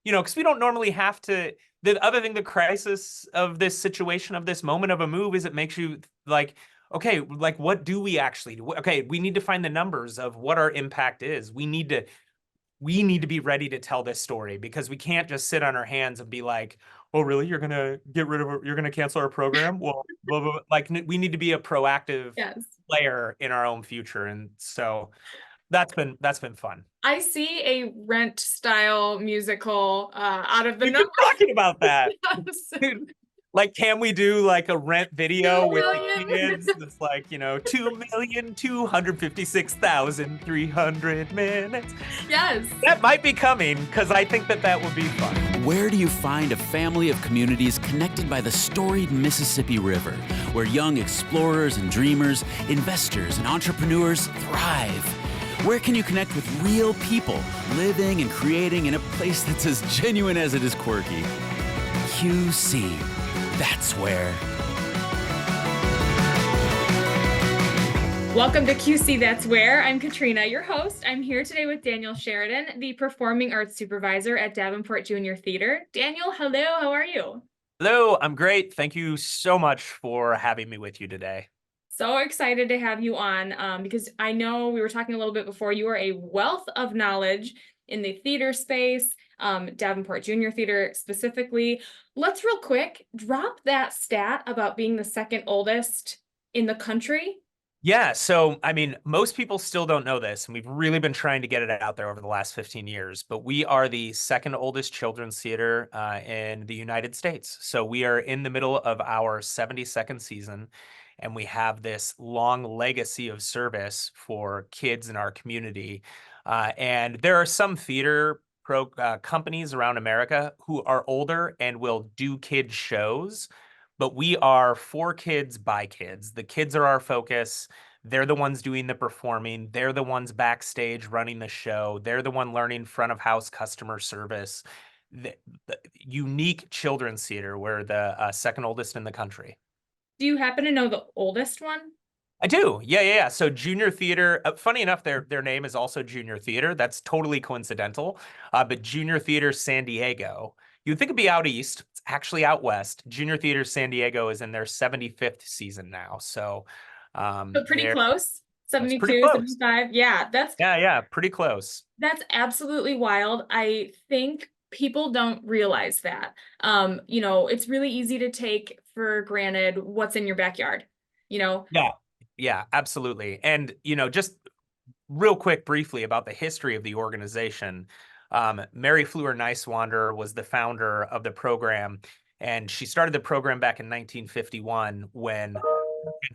because we don't normally have to. The other thing, the crisis of this situation, of this moment of a move, is it makes you like, okay, like what do we actually do? Okay, we need to find the numbers of what our impact is. We need to be ready to tell this story, because we can't just sit on our hands and be like, oh, really? You're gonna you're gonna cancel our program? Well, blah, blah, blah. Like we need to be a proactive Yes. player in our own future. And so that's been fun. I see a Rent style musical out of the We've been numbers. talking about that. Yes. Like, can we do like a Rent video 2 with the million. kids? It's like, 2,256,300 minutes. Yes. That might be coming, because I think that would be fun. Where do you find a family of communities connected by the storied Mississippi River, where young explorers and dreamers, investors and entrepreneurs thrive? Where can you connect with real people living and creating in a place that's as genuine as it is quirky? QC. That's where. Welcome to QC That's Where. I'm Katrina, your host. I'm here today with Daniel Sheridan, the Performing Arts Supervisor at Davenport Junior Theater. Daniel, hello, how are you? Hello, I'm great. Thank you so much for having me with you today. So excited to have you on because I know we were talking a little bit before. You are a wealth of knowledge in the theater space, Davenport Junior Theater specifically. Let's real quick drop that stat about being the second oldest in the country. Yeah, so I mean, most people still don't know this, and we've really been trying to get it out there over the last 15 years, but we are the second oldest children's theater in the United States. So we are in the middle of our 72nd season, and we have this long legacy of service for kids in our community. And there are some theater companies around America who are older and will do kids shows, but we are for kids by kids. The kids are our focus. They're the ones doing the performing. They're the ones backstage running the show. They're the one learning front of house customer service. The unique children's theater. We're the second oldest in the country. Do you happen to know the oldest one? I do. Yeah. So Junior Theater, funny enough, their name is also Junior Theater. That's totally coincidental. But Junior Theater San Diego, you'd think it'd be out east. It's actually out west. Junior Theater San Diego is in their 75th season now. So But pretty close. it's pretty 72, close. 75. Yeah, Yeah, pretty close. that's absolutely wild. I think people don't realize that. It's really easy to take for granted what's in your backyard, you know? Yeah, absolutely. And, just real quick, briefly about the history of the organization. Mary Fleur Nicewander was the founder of the program, and she started the program back in 1951 when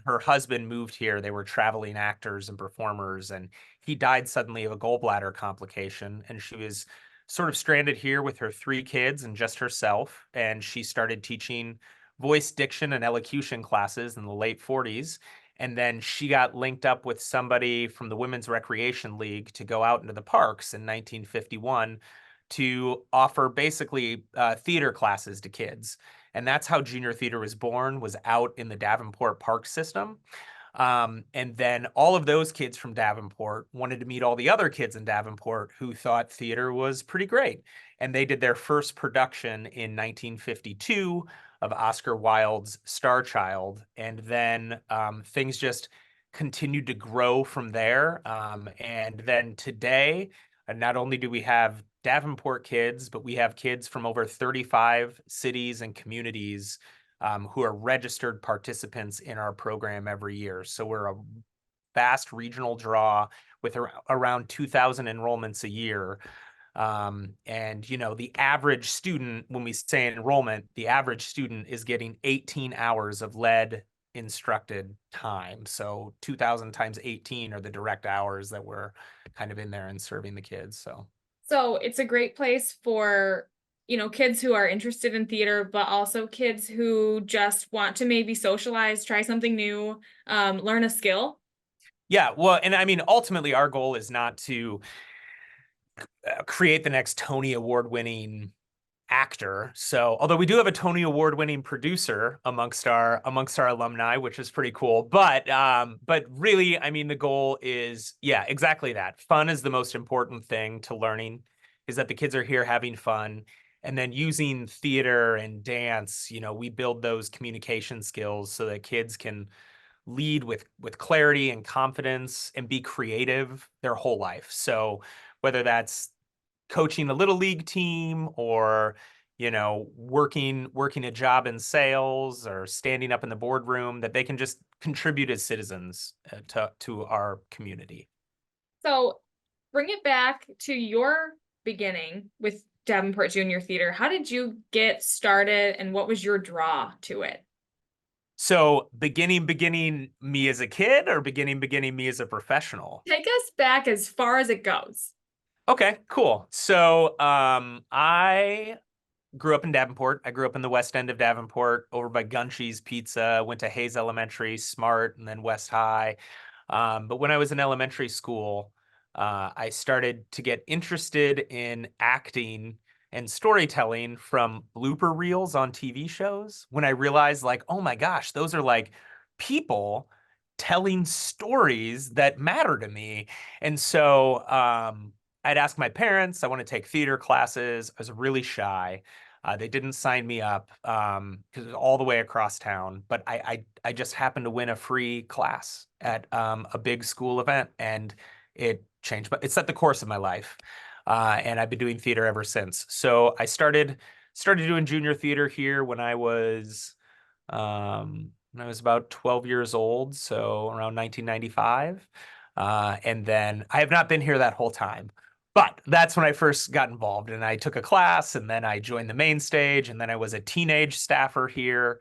her husband moved here. They were traveling actors and performers, and he died suddenly of a gallbladder complication, and she was sort of stranded here with her three kids and just herself, and she started teaching voice diction and elocution classes in the late 40s. And then she got linked up with somebody from the Women's Recreation League to go out into the parks in 1951 to offer basically theater classes to kids. And that's how Junior Theater was born, was out in the Davenport Park system. And then all of those kids from Davenport wanted to meet all the other kids in Davenport who thought theater was pretty great. And they did their first production in 1952 of Oscar Wilde's Star Child. And then things just continued to grow from there. And then today, not only do we have Davenport kids, but we have kids from over 35 cities and communities who are registered participants in our program every year. So we're a vast regional draw with around 2,000 enrollments a year. And, the average student, when we say enrollment, the average student is getting 18 hours of lead instructed time. So 2,000 times 18 are the direct hours that we're kind of in there and serving the kids. So it's a great place for, kids who are interested in theater, but also kids who just want to maybe socialize, try something new, learn a skill. Yeah, well, and I mean, ultimately, our goal is not to create the next Tony Award winning actor. So, although we do have a Tony Award winning producer amongst our alumni, which is pretty cool. But really, I mean, the goal is, yeah, exactly that. Fun is the most important thing to learning. is that the kids are here having fun. And then using theater and dance, we build those communication skills so that kids can lead with clarity and confidence and be creative their whole life. So whether that's coaching a little league team or working a job in sales or standing up in the boardroom, that they can just contribute as citizens to our community. So bring it back to your beginning with Davenport Junior Theater. How did you get started and what was your draw to it? So beginning me as a kid or beginning me as a professional? Take us back as far as it goes. Okay, cool. So I grew up in Davenport. I grew up in the west end of Davenport over by Gunchie's Pizza, went to Hayes Elementary, Smart, and then West High. But when I was in elementary school, I started to get interested in acting and storytelling from blooper reels on TV shows when I realized, like, oh my gosh, those are like people telling stories that matter to me. And so I'd ask my parents, I want to take theater classes. I was really shy. They didn't sign me up because it was all the way across town. But I just happened to win a free class at a big school event, and it changed. But it set the course of my life, and I've been doing theater ever since. So I started doing junior theater here when I was about 12 years old, so around 1995. And then I have not been here that whole time. But that's when I first got involved, and I took a class, and then I joined the main stage, and then I was a teenage staffer here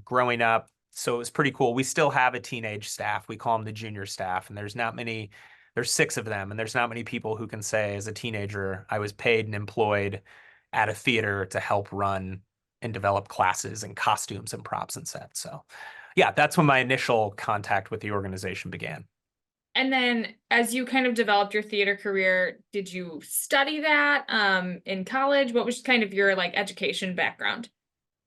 growing up. So it was pretty cool. We still have a teenage staff. We call them the junior staff, and there's 6 of them, and there's not many people who can say as a teenager, I was paid and employed at a theater to help run and develop classes and costumes and props and sets. So yeah, that's when my initial contact with the organization began. And then as you kind of developed your theater career, did you study that in college? What was kind of your like education background?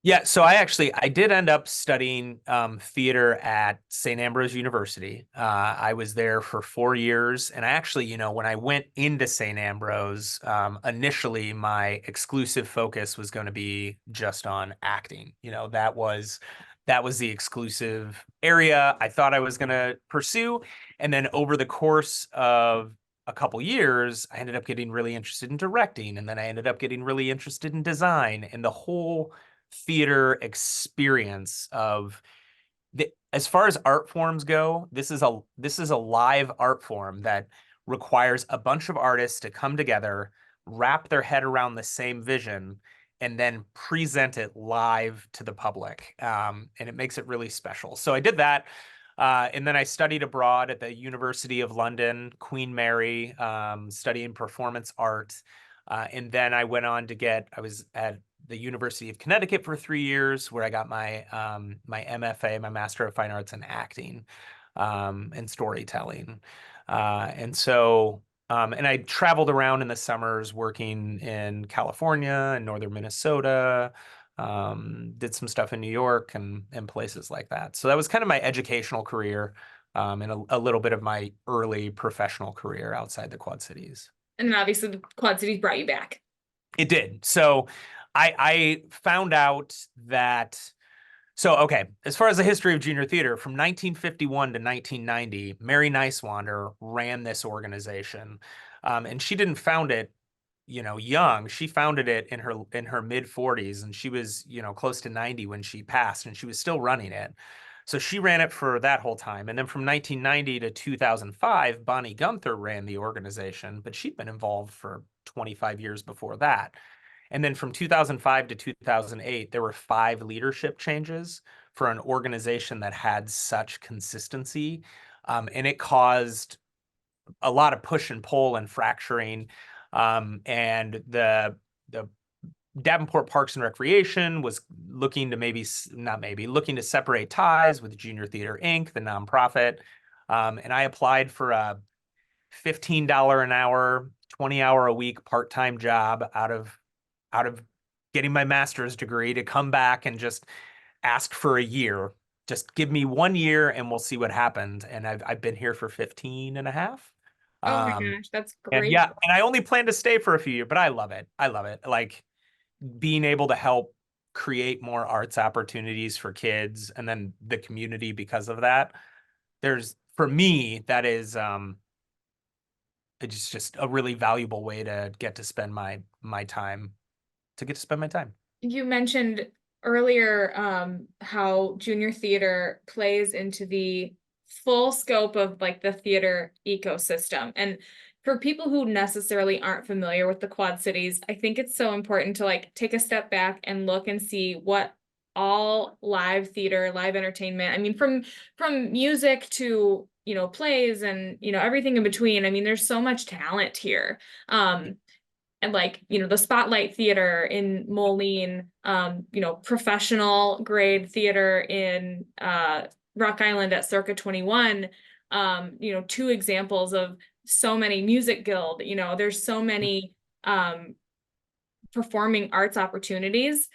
Yeah, so I did end up studying theater at St. Ambrose University. I was there for 4 years, and I actually, when I went into St. Ambrose, initially my exclusive focus was going to be just on acting. That was the exclusive area I thought I was going to pursue, and then over the course of a couple years, I ended up getting really interested in directing, and then I ended up getting really interested in design, and the whole theater experience of as far as art forms go, this is a live art form that requires a bunch of artists to come together, wrap their head around the same vision, and then present it live to the public. And it makes it really special. So I did that. And then I studied abroad at the University of London, Queen Mary, studying performance art. And then I went on I was at the University of Connecticut for 3 years, where I got my my MFA, my Master of Fine Arts in Acting and Storytelling. And I traveled around in the summers working in California and northern Minnesota, did some stuff in New York and places like that. So that was kind of my educational career and a little bit of my early professional career outside the Quad Cities. And then obviously the Quad Cities brought you back. It did. So I found out that, so, okay, as far as the history of junior theater, from 1951 to 1990, Mary Nicewander ran this organization. And she didn't found it, young. She founded it in her mid 40s, and she was, close to 90 when she passed, and she was still running it. So she ran it for that whole time. And then from 1990 to 2005, Bonnie Gunther ran the organization, but she'd been involved for 25 years before that. And then from 2005 to 2008, there were 5 leadership changes for an organization that had such consistency. And it caused a lot of push and pull and fracturing. And the Davenport Parks and Recreation was looking to separate ties with Junior Theater Inc., the nonprofit. And I applied for a $15 an hour, 20-hour a week part-time job out of getting my master's degree to come back and just ask for a year. Just give me 1 year and we'll see what happens. And I've been here for 15 and a half. Oh my Um, gosh, that's and great. yeah, and I only plan to stay for a few years, but I love it. I love it. Like being able to help create more arts opportunities for kids and then the community because of that. There's for me, that is it's just a really valuable way to get to spend my time to get to spend my time. You mentioned earlier how junior theater plays into the full scope of like the theater ecosystem. And for people who necessarily aren't familiar with the Quad Cities, I think it's so important to like take a step back and look and see what all live theater, live entertainment, I mean, from music to, you know, plays and, you know, everything in between. I mean, there's so much talent here. And like, you know, the Spotlight Theater in Moline, you know, professional grade theater in Rock Island at Circa 21, you know, two examples of so many Music Guild, you know, there's so many performing arts opportunities.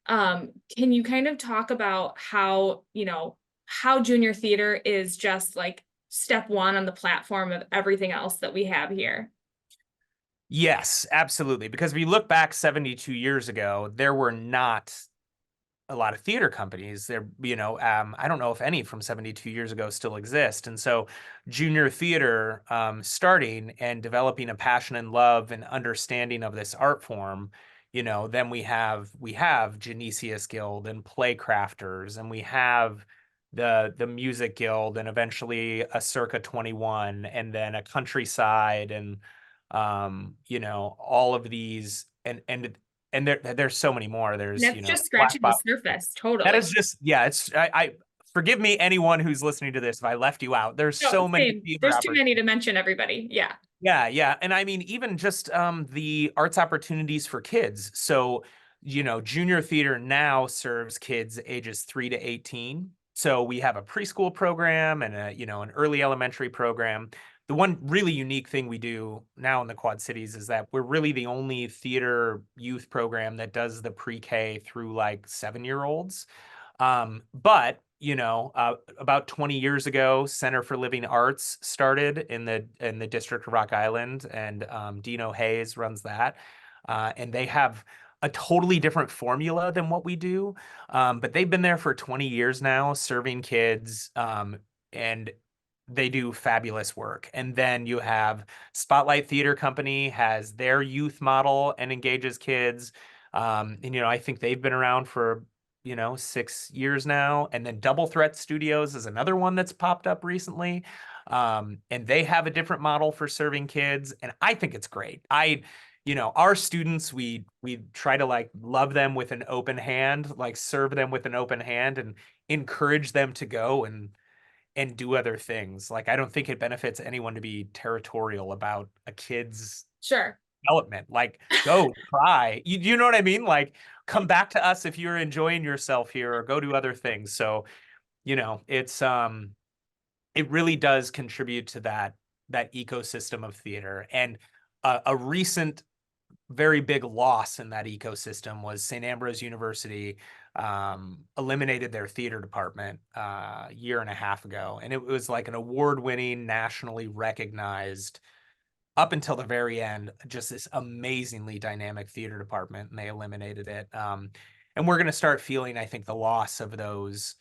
Can you kind of talk about how, you know, how junior theater is just like step one on the platform of everything else that we have here? Yes, absolutely. Because if you look back 72 years ago, there were not a lot of theater companies there, I don't know if any from 72 years ago still exist. And so junior theater, starting and developing a passion and love and understanding of this art form, then we have Genesius Guild and Playcrafters, and we have the Music Guild, and eventually a Circa 21, and then a Countryside, and all of these, and there's so many more. There's, That's just Black scratching the Box. surface, That totally. is just, yeah, I forgive me, anyone who's listening to this, if I left you out. There's No, so many same. theater There's too many opportunities. to mention everybody. Yeah. Yeah, yeah. And I mean, even just the arts opportunities for kids. So, junior theater now serves kids ages 3 to 18. So we have a preschool program and an early elementary program. The one really unique thing we do now in the Quad Cities is that we're really the only theater youth program that does the pre-K through like 7-year-olds. But about 20 years ago, Center for Living Arts started in the District of Rock Island, and Dino Hayes runs that, and they have a totally different formula than what we do, but they've been there for 20 years now, serving kids, and they do fabulous work. And then you have Spotlight Theater Company has their youth model and engages kids. And I think they've been around for 6 years now. And then Double Threat Studios is another one that's popped up recently. And they have a different model for serving kids, and I think it's great. Our students, we try to like love them with an open hand, like serve them with an open hand, and encourage them to go and do other things. Like, I don't think it benefits anyone to be territorial about a kid's Sure. development. Like, go try. You know what I mean? Like, come back to us if you're enjoying yourself here, or go do other things. So, it's it really does contribute to that ecosystem of theater. And a recent very big loss in that ecosystem was St. Ambrose University eliminated their theater department a year and a half ago. And it was like an award-winning, nationally recognized, up until the very end, just this amazingly dynamic theater department, and they eliminated it. And we're going to start feeling, I think, the loss of those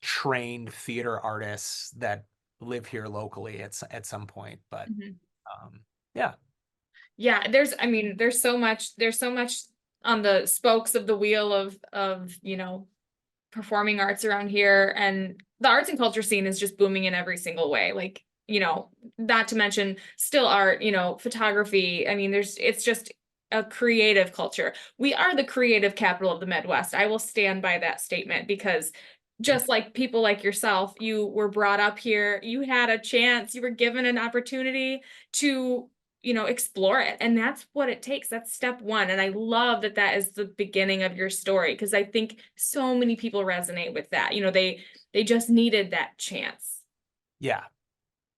trained theater artists that live here locally at some point. But Mhm. yeah. Yeah, I mean, there's so much on the spokes of the wheel of, you know, performing arts around here, and the arts and culture scene is just booming in every single way. Like, you know, not to mention still art, you know, photography. I mean, it's just a creative culture. We are the creative capital of the Midwest. I will stand by that statement, because just like people like yourself, you were brought up here, you had a chance, you were given an opportunity to, you know, explore it. And that's what it takes. That's step one. And I love that that is the beginning of your story, because I think so many people resonate with that. You know, they just needed that chance. Yeah,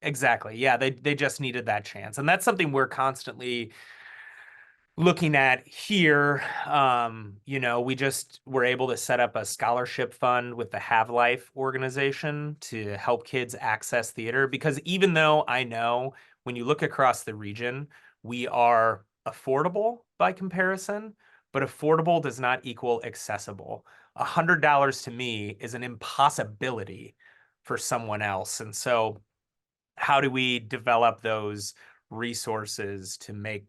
exactly. Yeah, they just needed that chance. And that's something we're constantly looking at here. We just were able to set up a scholarship fund with the Have Life organization to help kids access theater, because even though I know when you look across the region, we are affordable by comparison, but affordable does not equal accessible. $100 to me is an impossibility for someone else. And so how do we develop those resources to make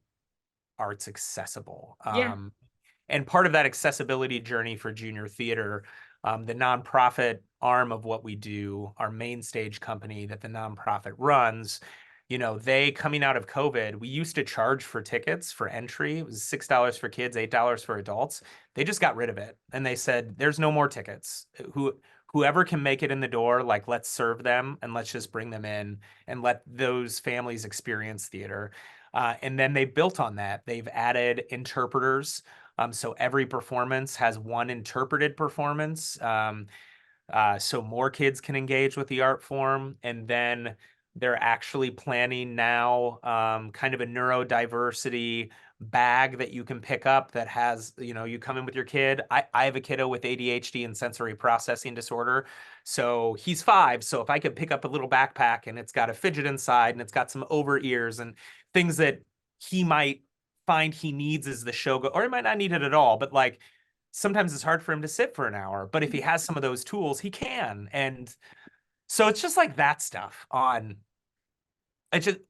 arts accessible? Yeah. And part of that accessibility journey for junior theater, the nonprofit arm of what we do, our main stage company that the nonprofit runs, they coming out of COVID, we used to charge for tickets for entry. It was $6 for kids, $8 for adults. They just got rid of it. And they said, there's no more tickets. Whoever can make it in the door, like, let's serve them and let's just bring them in and let those families experience theater. And then they built on that. They've added interpreters. So every performance has one interpreted performance. So more kids can engage with the art form. And then they're actually planning now kind of a neurodiversity bag that you can pick up that has, you come in with your kid. I have a kiddo with ADHD and sensory processing disorder. So he's 5. So if I could pick up a little backpack and it's got a fidget inside and it's got some over ears and things that he might find he needs as the show go, or he might not need it at all, but like sometimes it's hard for him to sit for an hour, but if he has some of those tools, he can. And so it's just like that stuff on.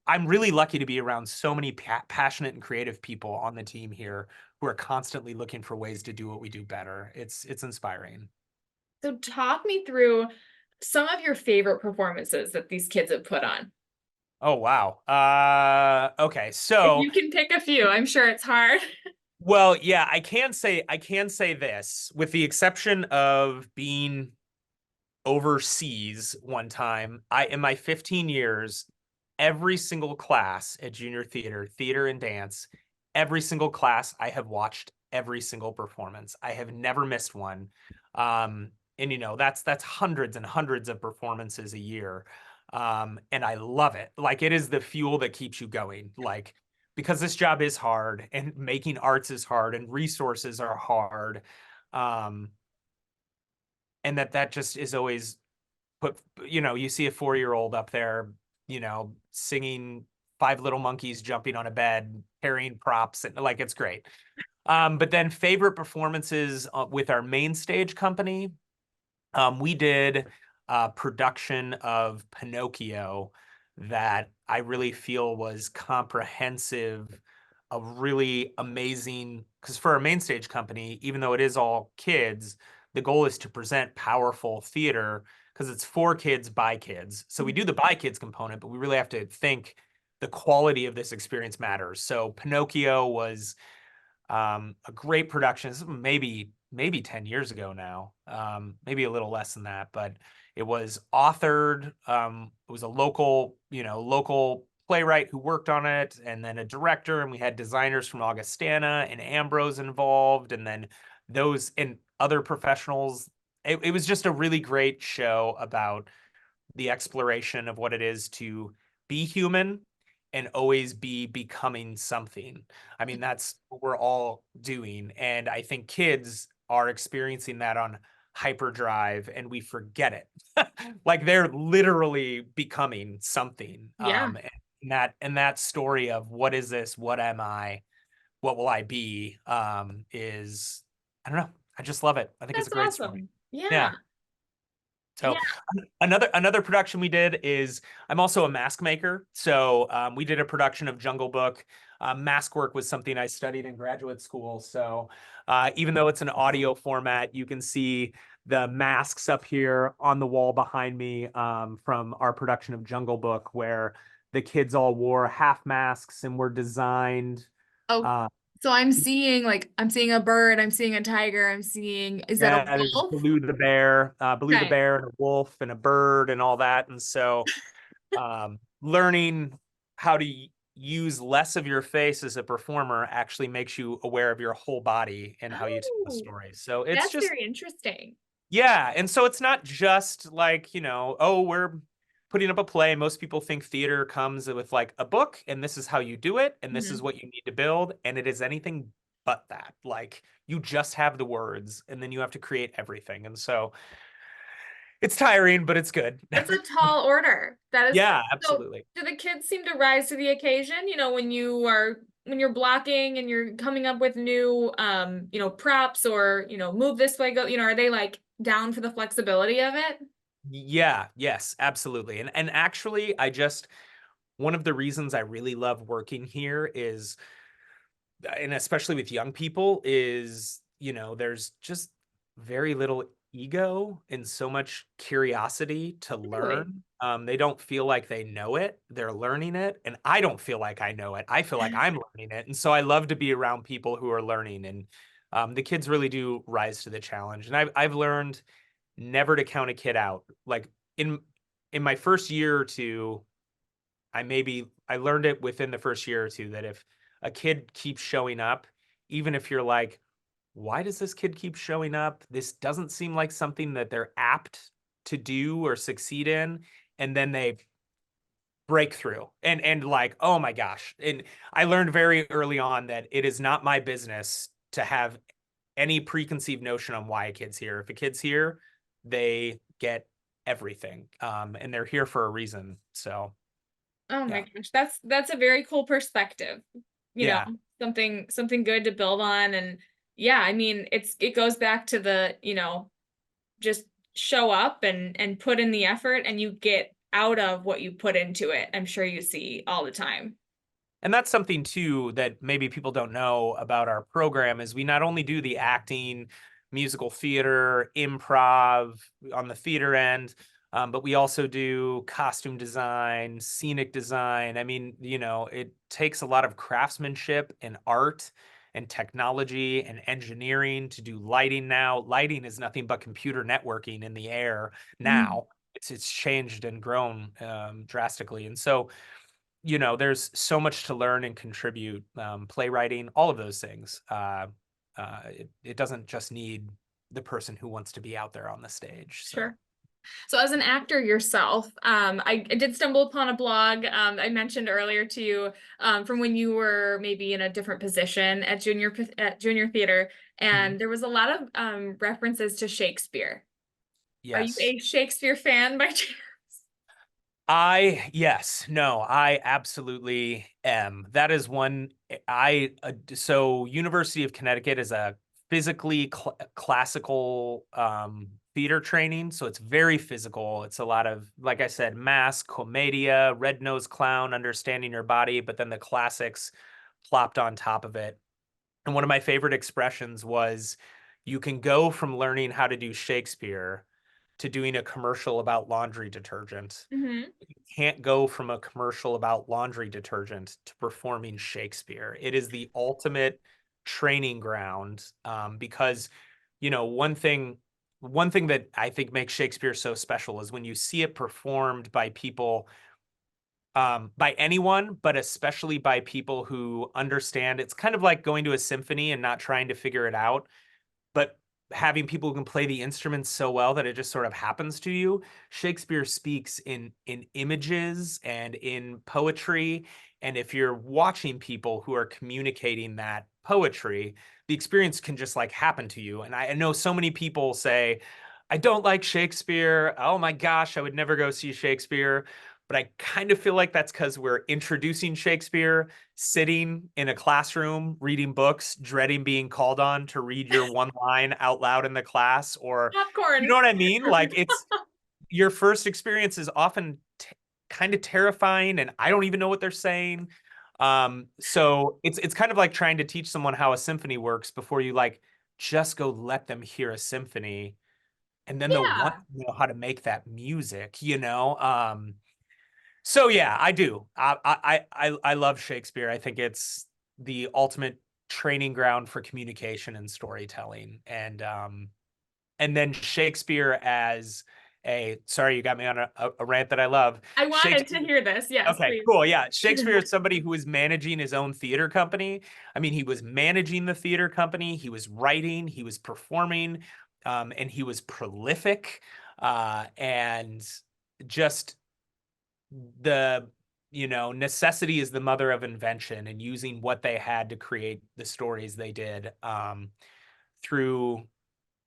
I'm really lucky to be around so many passionate and creative people on the team here who are constantly looking for ways to do what we do better. It's inspiring. So talk me through some of your favorite performances that these kids have put on. Oh, wow. Okay. If So, you can pick a few, I'm sure it's hard. well, yeah, I can say this, with the exception of being overseas one time, in my 15 years, every single class at junior theater and dance, every single class I have watched every single performance. I have never missed one. And that's hundreds and hundreds of performances a year. And I love it. Like, it is the fuel that keeps you going. Like, because this job is hard and making arts is hard and resources are hard. And that just is always you see a 4-year-old up there, singing Five Little Monkeys, jumping on a bed, carrying props, and like, it's great. But then favorite performances with our main stage company, we did a production of Pinocchio that I really feel was comprehensive, a really amazing, because for our main stage company, even though it is all kids, the goal is to present powerful theater because it's for kids by kids. So we do the by kids component, but we really have to think the quality of this experience matters. So Pinocchio was a great production. This is maybe 10 years ago now, maybe a little less than that, but it was authored. It was a local playwright who worked on it, and then a director, and we had designers from Augustana and Ambrose involved, and then those and other professionals. It was just a really great show about the exploration of what it is to be human and always be becoming something. I mean, that's what we're all doing. And I think kids are experiencing that on hyperdrive and we forget it. Like, they're literally becoming something. Yeah. And that story of what is this? What am I? What will I be? Is, I don't know. I just love it. I think it's a great story. Yeah. Yeah. So another production we did is, I'm also a mask maker. So we did a production of Jungle Book. Mask work was something I studied in graduate school. So even though it's an audio format, you can see the masks up here on the wall behind me from our production of Jungle Book, where the kids all wore half masks and were designed. Oh, so I'm seeing a bird, I'm seeing a tiger, is that a wolf? Baloo the bear, Okay. and a wolf and a bird and all that. And so learning how to use less of your face as a performer actually makes you aware of your whole body and how you tell the story. So it's That's just very interesting. yeah. And so it's not just like, oh, we're putting up a play. Most people think theater comes with like a book and this is how you do it. And this is what you need to build. And it is anything but that. Like, you just have the words and then you have to create everything. And so It's tiring, but it's good. It's a tall order. That is. Yeah, So absolutely. do the kids seem to rise to the occasion, when you're blocking and you're coming up with new props, or move this way, go, are they like down for the flexibility of it? Yeah, yes, absolutely. And actually, one of the reasons I really love working here is, and especially with young people, is, there's just very little ego and so much curiosity to Really? learn. They don't feel like they know it, they're learning it. And I don't feel like I know it. I feel like I'm learning it. And so I love to be around people who are learning. And the kids really do rise to the challenge. And I've learned never to count a kid out. Like in my first year or two, I learned it within the first year or two, that if a kid keeps showing up, even if you're like, why does this kid keep showing up? This doesn't seem like something that they're apt to do or succeed in. And then they break through and like, oh my gosh. And I learned very early on that it is not my business to have any preconceived notion on why a kid's here. If a kid's here, they get everything. And they're here for a reason. So Oh my yeah. gosh, that's a very cool perspective. You know, Yeah. something good to build on. And yeah, I mean, it goes back to the, just show up and put in the effort, and you get out of what you put into it. I'm sure you see all the time. And that's something too that maybe people don't know about our program, is we not only do the acting, musical theater, improv on the theater end, but we also do costume design, scenic design. I mean, it takes a lot of craftsmanship and art and technology and engineering to do lighting now. Lighting is nothing but computer networking in the air Mm. now. It's changed and grown drastically. And so, there's so much to learn and contribute, playwriting, all of those things. It doesn't just need the person who wants to be out there on the stage. So. Sure. So as an actor yourself, I did stumble upon a blog I mentioned earlier to you, from when you were maybe in a different position at junior theater, Mhm. and there was a lot of references to Shakespeare. Are you Yes. a Shakespeare fan by chance? Yes, no, I absolutely am. That is one so University of Connecticut is a physically classical theater training. So it's very physical. It's a lot of, like I said, mask, commedia, red-nosed clown, understanding your body, but then the classics plopped on top of it. And one of my favorite expressions was, you can go from learning how to do Shakespeare to doing a commercial about laundry detergent. Mm-hmm. You can't go from a commercial about laundry detergent to performing Shakespeare. It is the ultimate training ground, because, one thing that I think makes Shakespeare so special is when you see it performed by people, by anyone, but especially by people who understand. It's kind of like going to a symphony and not trying to figure it out, but having people who can play the instruments so well that it just sort of happens to you. Shakespeare speaks in images and in poetry. And if you're watching people who are communicating that poetry, the experience can just like happen to you. And I know so many people say, I don't like Shakespeare. Oh my gosh, I would never go see Shakespeare. But I kind of feel like that's because we're introducing Shakespeare, sitting in a classroom, reading books, dreading being called on to read your one line out loud in the class, or, you know Popcorn. what I mean? Like, it's your first experience is often kind of terrifying, and I don't even know what they're saying. So it's kind of like trying to teach someone how a symphony works before you like just go let them hear a symphony, and then they'll want Yeah. to know how to make that music. So yeah, I do. I love Shakespeare. I think it's the ultimate training ground for communication and storytelling. And then Shakespeare as sorry, you got me on a rant that I love. I wanted to Shakespeare. hear this. Yes, Okay, please. cool. Yeah. Shakespeare is somebody who was managing his own theater company. I mean, he was managing the theater company, he was writing, he was performing, and he was prolific. And just the necessity is the mother of invention, and using what they had to create the stories they did, through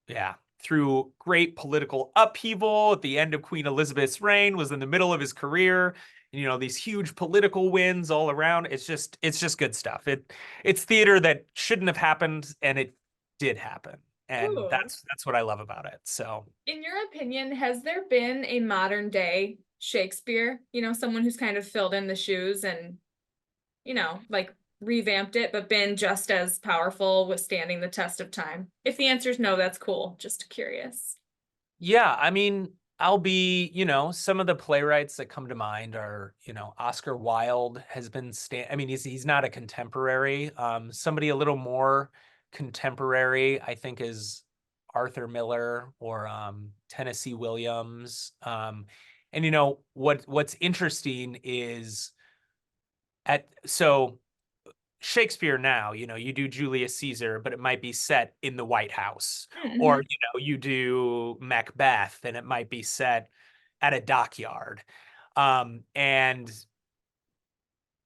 yeah through great political upheaval at the end of Queen Elizabeth's reign, was in the middle of his career. You know, these huge political wins all around. It's just good stuff. It's theater that shouldn't have happened, and it did happen. And Ooh. that's what I love about it. So, In your opinion, has there been a modern day Shakespeare? You know, someone who's kind of filled in the shoes and, you know, like revamped it, but been just as powerful, withstanding the test of time? If the answer is no, that's cool. Just curious. yeah, I mean, I'll be, you know, some of the playwrights that come to mind are, you know, Oscar Wilde has been I mean, he's not a contemporary. Somebody a little more contemporary, I think, is Arthur Miller or Tennessee Williams. And you know, what's interesting is so Shakespeare now, you know, you do Julius Caesar, but it might be set in the White House. Or, Mhm. you know, you do Macbeth and it might be set at a dockyard. And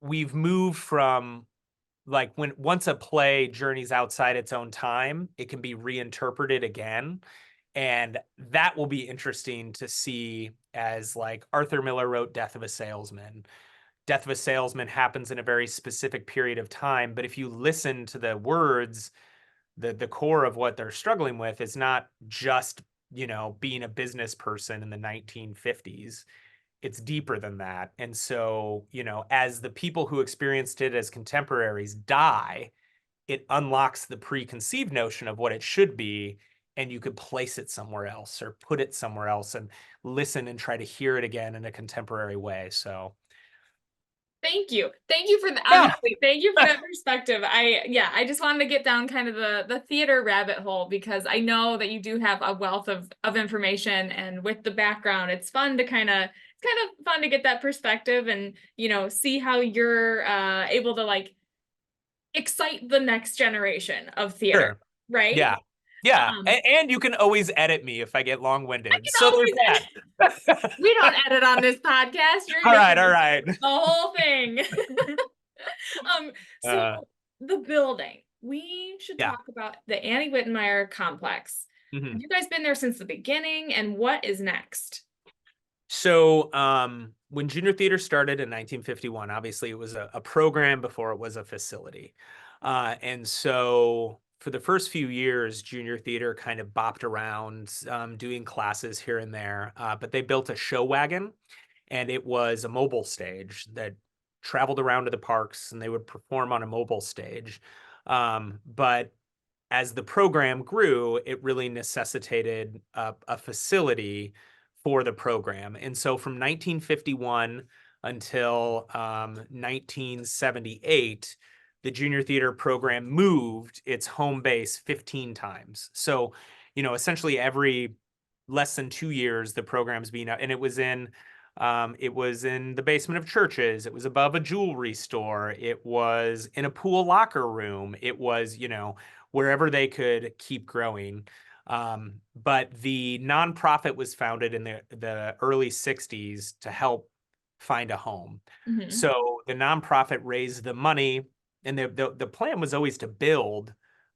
we've moved from like once a play journeys outside its own time, it can be reinterpreted again. And that will be interesting to see as like Arthur Miller wrote Death of a Salesman. Death of a Salesman happens in a very specific period of time, but if you listen to the words, the core of what they're struggling with is not just, you know, being a business person in the 1950s. It's deeper than that. And so, you know, as the people who experienced it as contemporaries die, it unlocks the preconceived notion of what it should be, and you could place it somewhere else or put it somewhere else and listen and try to hear it again in a contemporary way. So Thank you. Thank you for the yeah. honestly, thank you for that perspective. I just wanted to get down kind of the theater rabbit hole because I know that you do have a wealth of information, and with the background, it's fun to kind of fun to get that perspective and, you know, see how you're able to like excite the next generation of theater, Sure. right? Yeah. Yeah. Um, And you can always edit me if I get I long-winded. can So there's always that. we don't edit on this podcast. You're All gonna right. get All right. the whole thing. So Uh, the building, we should yeah. talk about the Annie Whittenmeyer complex. Mhm. Have you guys been there since the beginning, and what is next? So when Junior Theater started in 1951, obviously it was a program before it was a facility. And so for the first few years, Junior Theater kind of bopped around doing classes here and there. But they built a show wagon, and it was a mobile stage that traveled around to the parks, and they would perform on a mobile stage. But as the program grew, it really necessitated a facility for the program. And so from 1951 until 1978, the junior theater program moved its home base 15 times. So, you know, essentially every less than 2 years, the program's being out, and it was in the basement of churches. It was above a jewelry store. It was in a pool locker room. It was, you know, wherever they could keep growing. But the nonprofit was founded in the early 60s to help find a home. Mhm. So the nonprofit raised the money, and the plan was always to build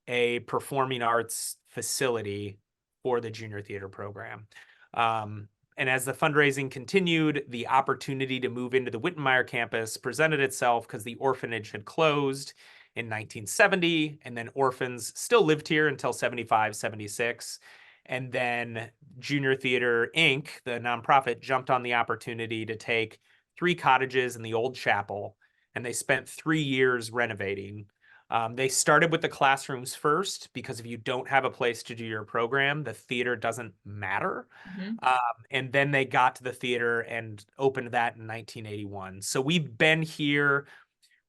a performing arts facility for the junior theater program. And as the fundraising continued, the opportunity to move into the Whittenmeyer campus presented itself because the orphanage had closed in 1970, and then orphans still lived here until 75, 76. And then Junior Theater Inc., the nonprofit, jumped on the opportunity to take 3 cottages in the old chapel, and they spent 3 years renovating. They started with the classrooms first because if you don't have a place to do your program, the theater doesn't matter. Mhm. And then they got to the theater and opened that in 1981. So we've been here.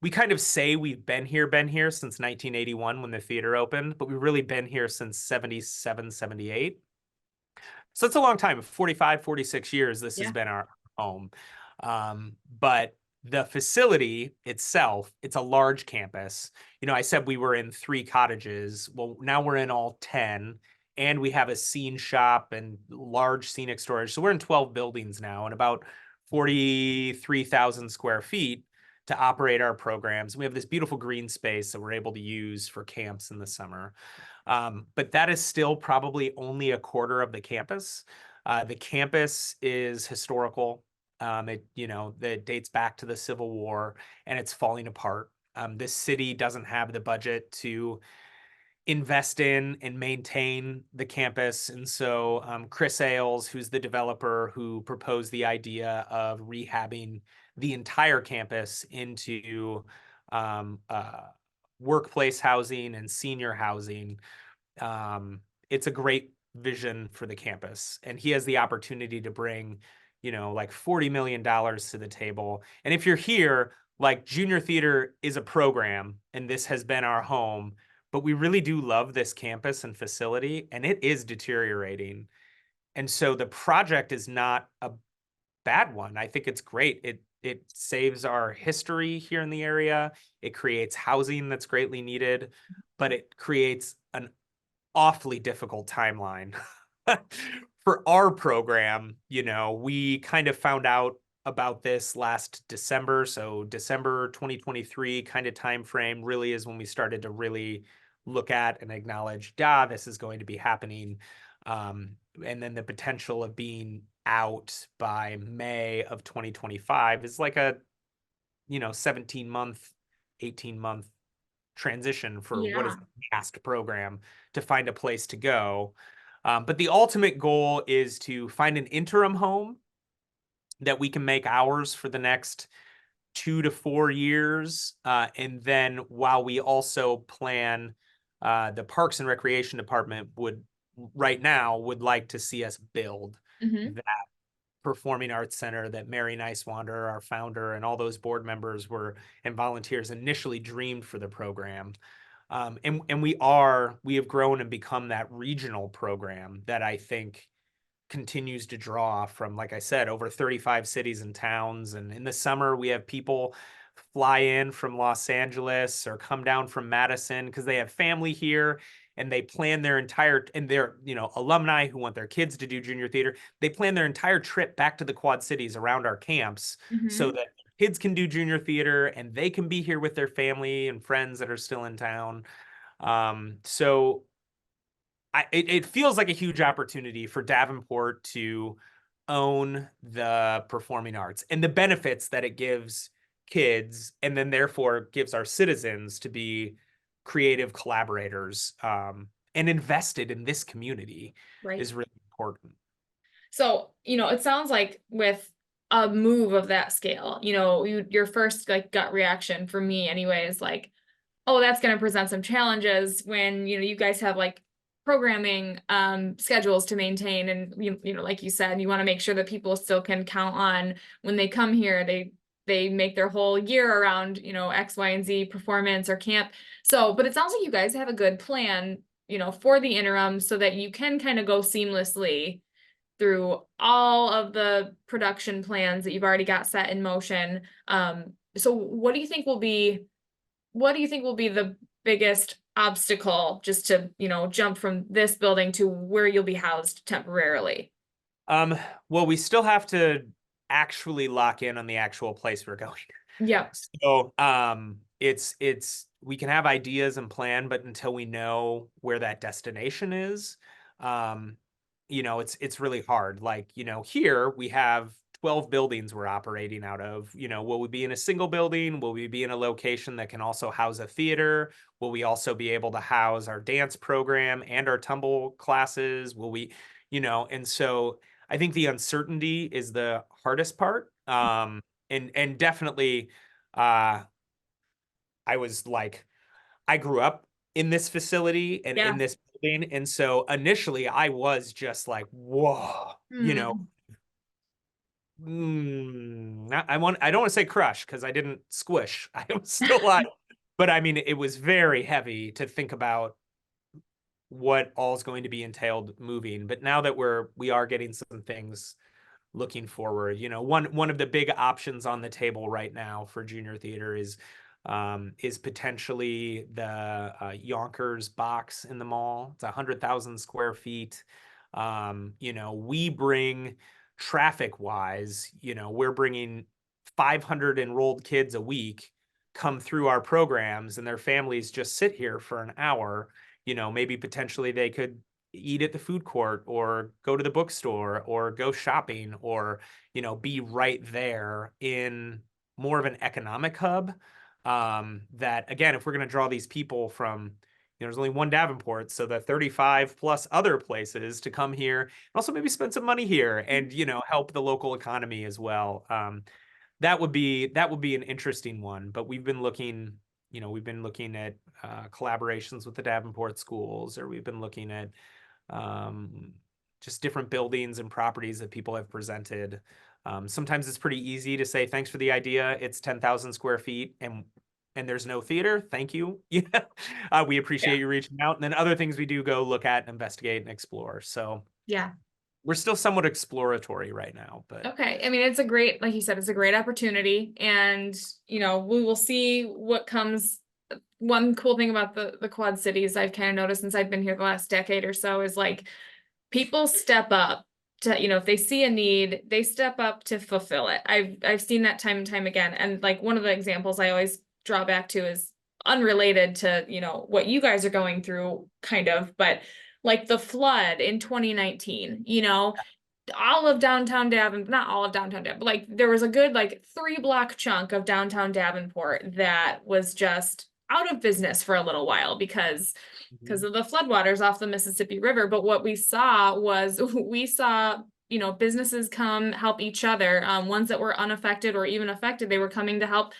We kind of say we've been here since 1981 when the theater opened, but we've really been here since 77, 78. So it's a long time, 45, 46 years. This has Yeah. been our home. But the facility itself, it's a large campus. You know, I said we were in 3 cottages. Well, now we're in all 10, and we have a scene shop and large scenic storage. So we're in 12 buildings now and about 43,000 square feet to operate our programs. We have this beautiful green space that we're able to use for camps in the summer. But that is still probably only a quarter of the campus. The campus is historical. That dates back to the Civil War, and it's falling apart. This city doesn't have the budget to invest in and maintain the campus. And so Chris Ailes, who's the developer who proposed the idea of rehabbing the entire campus into um, uh, workplace housing and senior housing, it's a great vision for the campus. And he has the opportunity to bring, like $40 million to the table. And if you're here, like junior theater is a program, and this has been our home, but we really do love this campus and facility, and it is deteriorating. And so the project is not a bad one. I think it's great. It saves our history here in the area. It creates housing that's greatly needed, but it creates an awfully difficult timeline for our program. We kind of found out about this last December. So December 2023 kind of time frame really is when we started to really look at and acknowledge, this is going to be happening. And then the potential of being out by May of 2025 is like a, 17-month, 18-month transition for what is Yeah. a vast program to find a place to go. But the ultimate goal is to find an interim home that we can make ours for the next 2 to 4 years. And then while we also plan, the Parks and Recreation Department right now would like to see us build Mhm. that performing arts center that Mary Nicewander, our founder, and all those board members and volunteers initially dreamed for the program. And we have grown and become that regional program that I think continues to draw from, like I said, over 35 cities and towns. And in the summer, we have people fly in from Los Angeles or come down from Madison because they have family here, and they plan and they're, alumni who want their kids to do junior theater. They plan their entire trip back to the Quad Cities around our camps so Mhm. that kids can do junior theater and they can be here with their family and friends that are still in town. So it feels like a huge opportunity for Davenport to own the performing arts and the benefits that it gives kids, and then therefore gives our citizens to be creative collaborators, and invested in this community Right. is really important. So, it sounds like with a move of that scale, your first like gut reaction for me anyway is like, oh, that's going to present some challenges when, you guys have like programming schedules to maintain. And, like you said, you want to make sure that people still can count on when they come here, they make their whole year around, X, Y, and Z performance or camp. So, but it sounds like you guys have a good plan, for the interim so that you can kind of go seamlessly through all of the production plans that you've already got set in motion. So what do you think will be the biggest obstacle just to, jump from this building to where you'll be housed temporarily? Well, we still have to actually lock in on the actual place we're going. Yep. So, it's we can have ideas and plan, but until we know where that destination is, um, it's really hard. Like, here we have 12 buildings we're operating out of. Will we be in a single building? Will we be in a location that can also house a theater? Will we also be able to house our dance program and our tumble classes? And so I think the uncertainty is the hardest part. And definitely, uh, I grew up in this facility and in Yeah. this building. And so initially I was just like, whoa, Hmm. I don't want to say crush because I didn't squish. I was still alive. But I mean, it was very heavy to think about what all is going to be entailed moving. But now that we are getting some things looking forward, one of the big options on the table right now for junior theater is potentially the Yonkers box in the mall. It's 100,000 square feet. We bring traffic wise, we're bringing 500 enrolled kids a week come through our programs, and their families just sit here for an hour maybe potentially they could eat at the food court or go to the bookstore or go shopping or, be right there in more of an economic hub. That again, if we're going to draw these people from, there's only one Davenport, so the 35 plus other places to come here and also maybe spend some money here and, help the local economy as well. That would be an interesting one, but we've been looking at collaborations with the Davenport schools, or we've been looking at just different buildings and properties that people have presented. Sometimes it's pretty easy to say, thanks for the idea. It's 10,000 square feet and there's no theater. Thank you. We appreciate you reaching out. And then other things we do go look at, investigate, and explore. So Yeah. we're still somewhat exploratory right now, but Okay. I mean, it's a great, like you said, it's a great opportunity, and, we will see what comes. One cool thing about the Quad Cities I've kind of noticed since I've been here the last decade or so is like people step up to, if they see a need, they step up to fulfill it. I've seen that time and time again. And like one of the examples I always draw back to is unrelated to, what you guys are going through kind of, but like the flood in 2019, all of downtown Davenport, not all of downtown Davenport, but like there was a good like 3-block chunk of downtown Davenport that was just out of business for a little while because of the floodwaters off the Mississippi River. But what we saw, businesses come help each other. Ones that were unaffected or even affected, they were coming to help,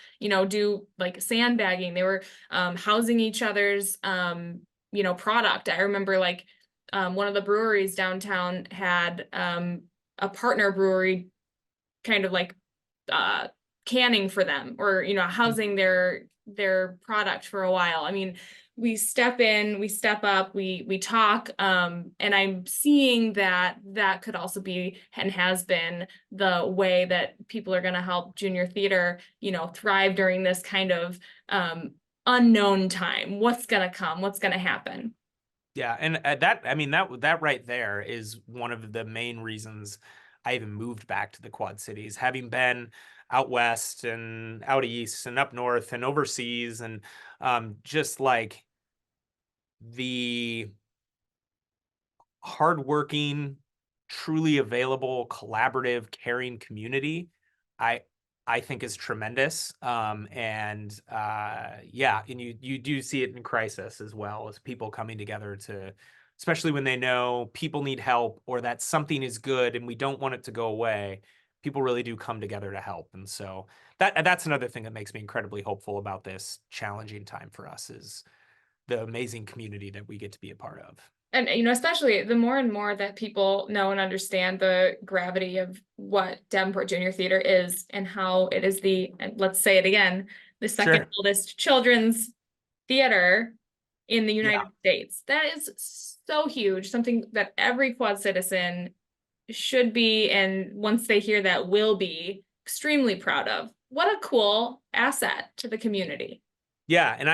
do like sandbagging. They were housing each other's, product. I remember like one of the breweries downtown had a partner brewery kind of like canning for them, or housing their product for a while. I mean, we step in, we step up, we talk, and I'm seeing that could also be and has been the way that people are going to help junior theater thrive during this kind of unknown time. What's going to come, what's going to happen. Yeah, and that right there is one of the main reasons I even moved back to the Quad Cities, having been out west and out east and up north and overseas, and just like the hardworking, truly available, collaborative, caring community, I think is tremendous. And you do see it in crisis as well, as people coming together to, especially when they know people need help or that something is good and we don't want it to go away. People really do come together to help. And so that's another thing that makes me incredibly hopeful about this challenging time for us, is the amazing community that we get to be a part of. And, especially the more and more that people know and understand the gravity of what Davenport Junior Theater is and how it is and let's say it again, the second oldest children's theater in the United States. That is so huge, something that every Quad citizen should be, and once they hear that, will be extremely proud of. What a cool asset to the community. Yeah, and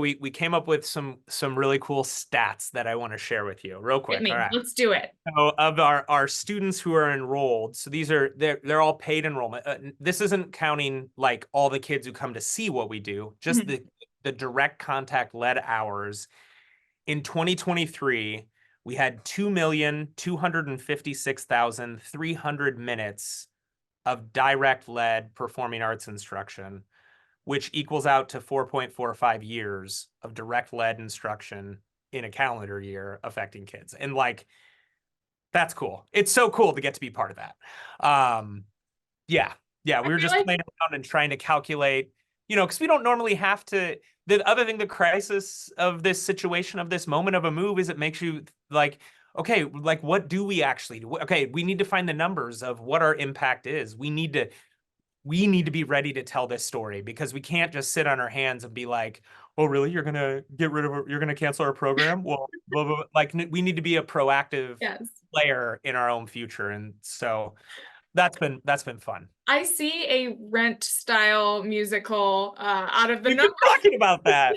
we came up with some really cool stats that I want to share with you real quick. All right. Let's do it. So of our students who are enrolled, so they're all paid enrollment. This isn't counting like all the kids who come to see what we do, just the direct contact led hours. In 2023, we had 2,256,300 minutes of direct led performing arts instruction, which equals out to 4.45 years of direct led instruction in a calendar year affecting kids. And like, that's cool. It's so cool to get to be part of that. We were just playing around and trying to calculate, because we don't normally have to. The other thing, the crisis of this situation, of this moment of a move, is it makes you like, okay, like what do we actually do? Okay, we need to find the numbers of what our impact is. We need to be ready to tell this story, because we can't just sit on our hands and be like, oh, really? You're going to you're going to cancel our program? Well, blah, blah, blah. Like, we need to be a proactive player in our own future. And so that's been fun. I see a Rent style musical out of the We've been talking about that.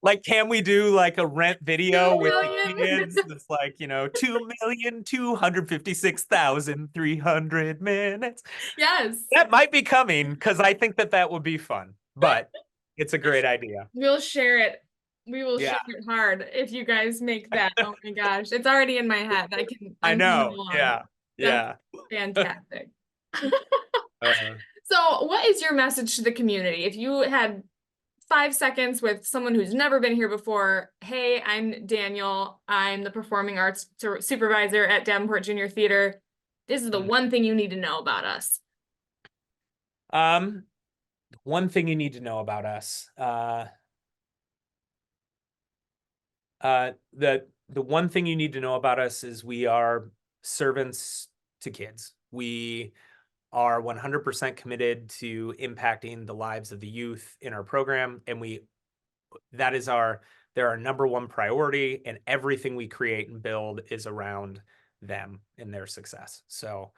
Like, can we do like a Rent video with the kids? It's like, 2,256,300 minutes. Yes. That might be coming, because I think that would be fun, but it's a great idea. We'll share it We will Yeah. share it hard if you guys make that. Oh my gosh, it's already in my head. I I'm know. moving along. Yeah. Yeah. Fantastic. Uh, So, what is your message to the community? If you had 5 seconds with someone who's never been here before, hey, I'm Daniel. I'm the performing arts supervisor at Davenport Junior Theater. This is the one thing you need to know about us. One thing you need to know about us. The one thing you need to know about us is we are servants to kids. We are 100% committed to impacting the lives of the youth in our program, and they're our number one priority, and everything we create and build is around them and their success. So,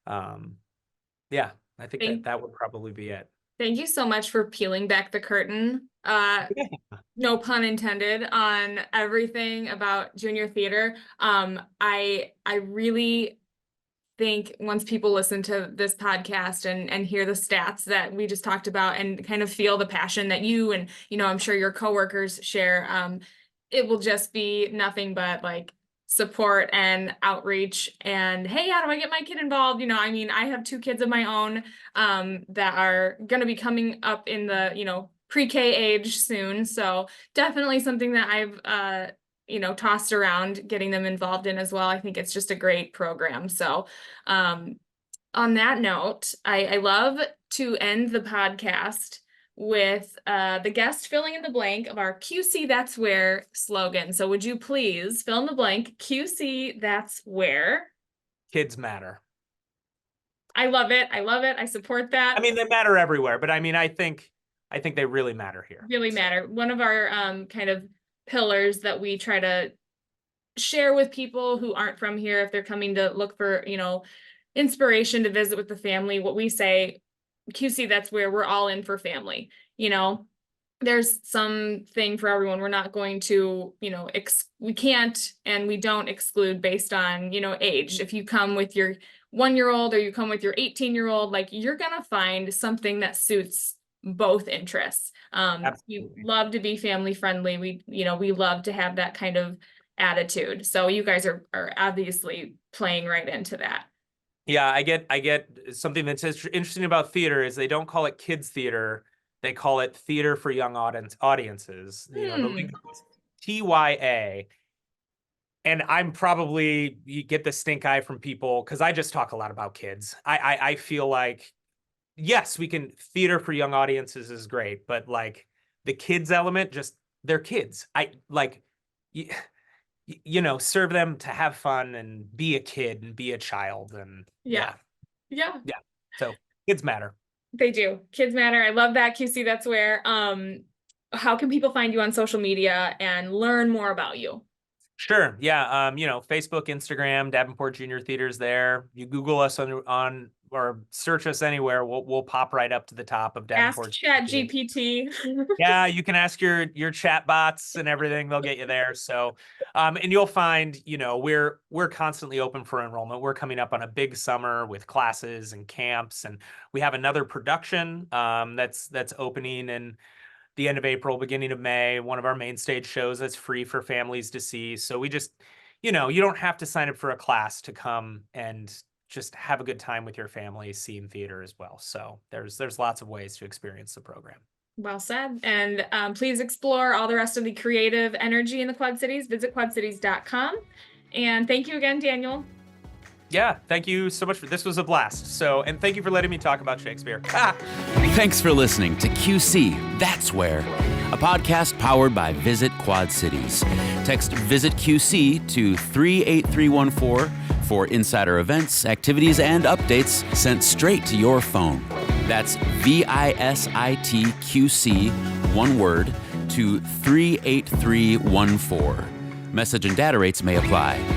yeah, I think that would probably be it. Thank you so much for peeling back the curtain. No pun intended, on everything about junior theater. I really think once people listen to this podcast and hear the stats that we just talked about and kind of feel the passion that you and, I'm sure your coworkers share, it will just be nothing but like support and outreach and, hey, how do I get my kid involved? I have 2 kids of my own that are going to be coming up in the, pre-K age soon. So definitely something that I've, tossed around getting them involved in as well. I think it's just a great program. So on that note, I love to end the podcast with the guest filling in the blank of our QC That's Where slogan. So would you please fill in the blank? QC That's Where Kids matter. I love it. I support that. They matter everywhere, but I think they really matter here. Really matter. One of our kind of pillars that we try to share with people who aren't from here, if they're coming to look for, inspiration to visit with the family, what we say, QC, that's where we're all in for family. There's something for everyone. We're not going to, we can't and we don't exclude based on, age. If you come with your 1-year-old or you come with your 18-year-old, like you're going to find something that suits both interests. We love to be family friendly. We love to have that kind of attitude. So you guys are obviously playing right into that. Yeah, I get something that's interesting about theater is they don't call it kids theater. They call it theater for young audiences. The link is TYA. And you get the stink eye from people because I just talk a lot about kids. I feel like, yes, theater for young audiences is great, but like the kids element, they're kids. Serve them to have fun and be a kid and be a child. And yeah. So kids matter. They do. Kids matter. I love that. QC, that's where. How can people find you on social media and learn more about you? Sure. Yeah. Facebook, Instagram, Davenport Junior Theater's there. You Google us on or search us anywhere. We'll pop right up to the top of Davenport. Ask ChatGPT. Yeah, you can ask your chat bots and everything. They'll get you there. So, and you'll find, we're constantly open for enrollment. We're coming up on a big summer with classes and camps, and we have another production that's opening in the end of April, beginning of May, one of our main stage shows that's free for families to see. So we just, you don't have to sign up for a class to come and just have a good time with your family seeing theater as well. So there's lots of ways to experience the program. Well said. And please explore all the rest of the creative energy in the Quad Cities. Visit quadcities.com. And thank you again, Daniel. Yeah, thank you so much. This was a blast. And thank you for letting me talk about Shakespeare. Thanks for listening to QC That's Where, a podcast powered by Visit Quad Cities. Text Visit QC to 38314 for insider events, activities, and updates sent straight to your phone. That's VISITQC, one word, to 38314. Message and data rates may apply.